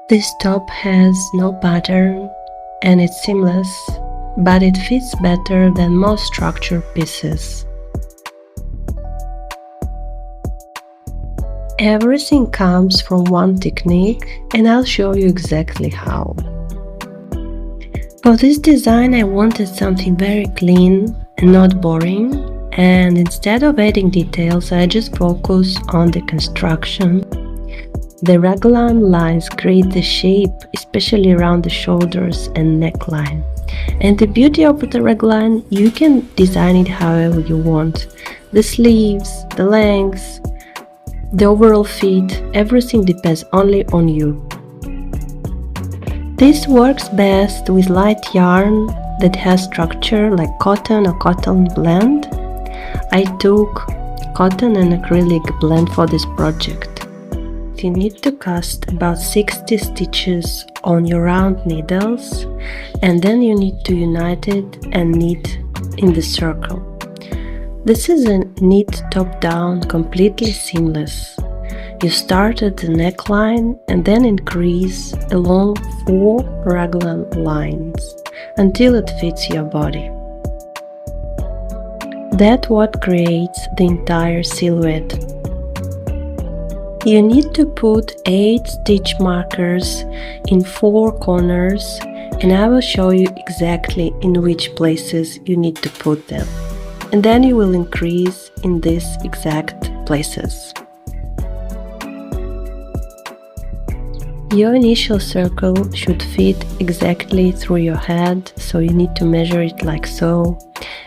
This top has no pattern and it's seamless, but it fits better than most structured pieces. Everything comes from one technique and I'll show you exactly how. For this design I wanted something very clean and not boring, and instead of adding details I just focus on the construction. The raglan lines create the shape, especially around the shoulders and neckline. And the beauty of the raglan, you can design it however you want. The sleeves, the length, the overall fit, everything depends only on you. This works best with light yarn that has structure like cotton or cotton blend. I took cotton and acrylic blend for this project. You need to cast about 60 stitches on your round needles, and then you need to unite it and knit in the circle. This is a knit top down, completely seamless. You start at the neckline and then increase along 4 raglan lines until it fits your body. That's what creates the entire silhouette. You need to put 8 stitch markers in 4 corners, and I will show you exactly in which places you need to put them. And then you will increase in these exact places. Your initial circle should fit exactly through your head, so you need to measure it like so.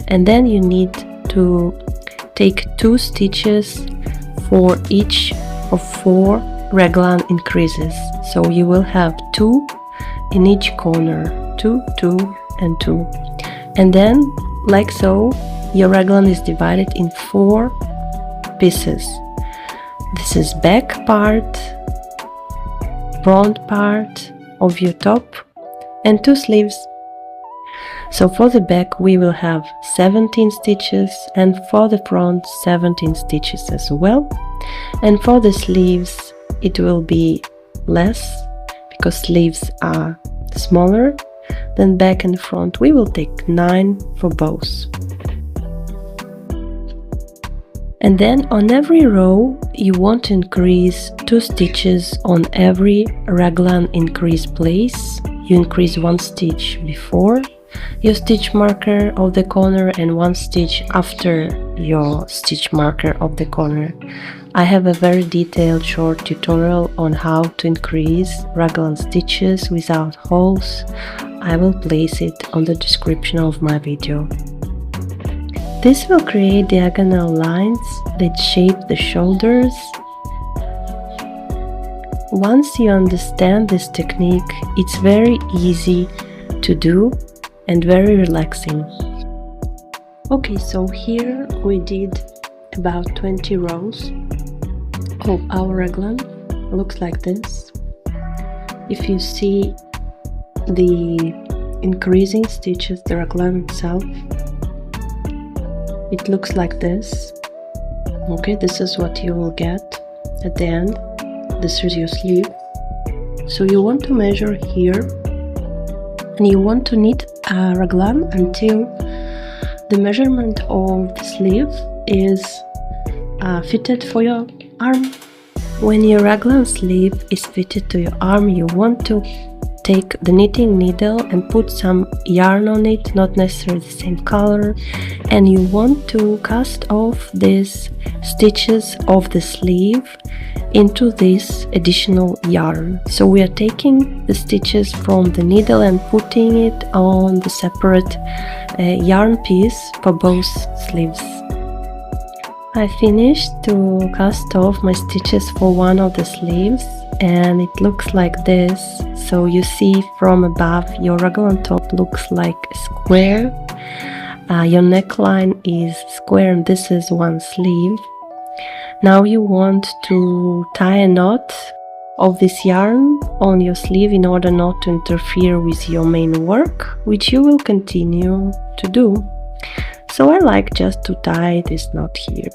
And then you need to take 2 stitches for each of 4 raglan increases. So you will have 2 in each corner, 2, 2 and 2. And then, like so, your raglan is divided in 4 pieces. This is back part, front part of your top, and 2 sleeves. So for the back we will have 17 stitches, and for the front 17 stitches as well. And for the sleeves it will be less, because sleeves are smaller than back and front. We will take 9 for both. And then on every row you want to increase 2 stitches on every raglan increase place. You increase 1 stitch before your stitch marker of the corner and 1 stitch after your stitch marker of the corner. I have a very detailed short tutorial on how to increase raglan stitches without holes. I will place it on the description of my video. This will create diagonal lines that shape the shoulders. Once you understand this technique, it's very easy to do and very relaxing. Okay, so here we did about 20 rows of our raglan. Looks like this. If you see the increasing stitches, the raglan itself, it looks like this. Okay, this is what you will get at the end. This is your sleeve. So you want to measure here, and you want to knit a raglan until the measurement of the sleeve is fitted for your arm. When your raglan sleeve is fitted to your arm, you want to take the knitting needle and put some yarn on it, not necessarily the same color, and you want to cast off these stitches of the sleeve into this additional yarn. So we are taking the stitches from the needle and putting it on the separate yarn piece for both sleeves. I finished to cast off my stitches for one of the sleeves, and it looks like this. So you see from above your raglan top looks like a square. Your neckline is square and this is one sleeve. Now you want to tie a knot of this yarn on your sleeve in order not to interfere with your main work, which you will continue to do. So I like just to tie this knot here.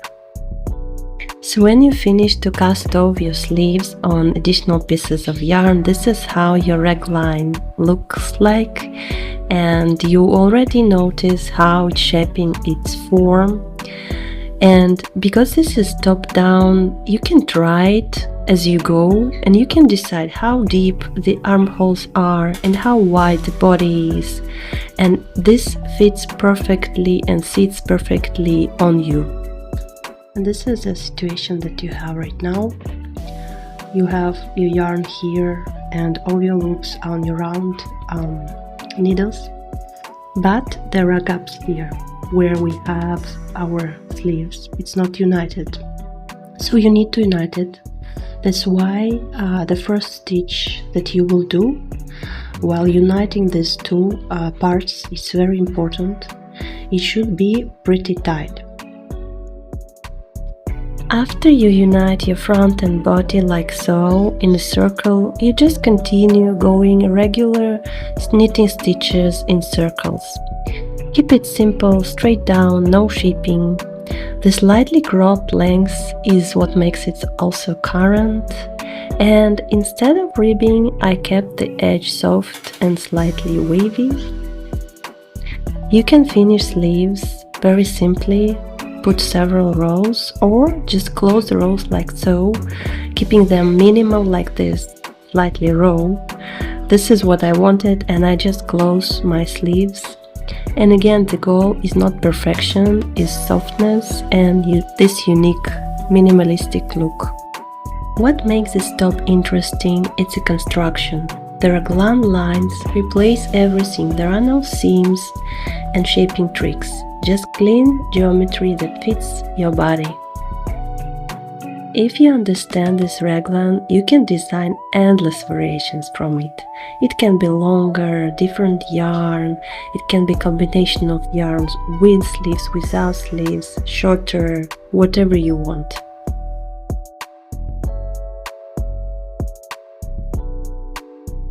So when you finish to cast off your sleeves on additional pieces of yarn, this is how your raglan looks like, and you already notice how it's shaping its form. And because this is top down, you can try it as you go, and you can decide how deep the armholes are and how wide the body is, and this fits perfectly and sits perfectly on you. And this is the situation that you have right now. You have your yarn here and all your loops on your round needles, but there are gaps here where we have our sleeves. It's not united, so you need to unite it. That's why the first stitch that you will do while uniting these two parts is very important. It should be pretty tight. After you unite your front and body like so in a circle, you just continue going regular knitting stitches in circles. Keep it simple, straight down, no shaping. The slightly cropped length is what makes it also current, and instead of ribbing, I kept the edge soft and slightly wavy. You can finish sleeves very simply. Put several rows or just close the rows like so, keeping them minimal like this, slightly row. This is what I wanted, and I just close my sleeves. And again, the goal is not perfection, is softness and this unique minimalistic look. What makes this top interesting? It's a construction. The raglan lines replace everything. There are no seams and shaping tricks. Just clean geometry that fits your body. If you understand this raglan, you can design endless variations from it. It can be longer, different yarn, it can be combination of yarns with sleeves, without sleeves, shorter, whatever you want.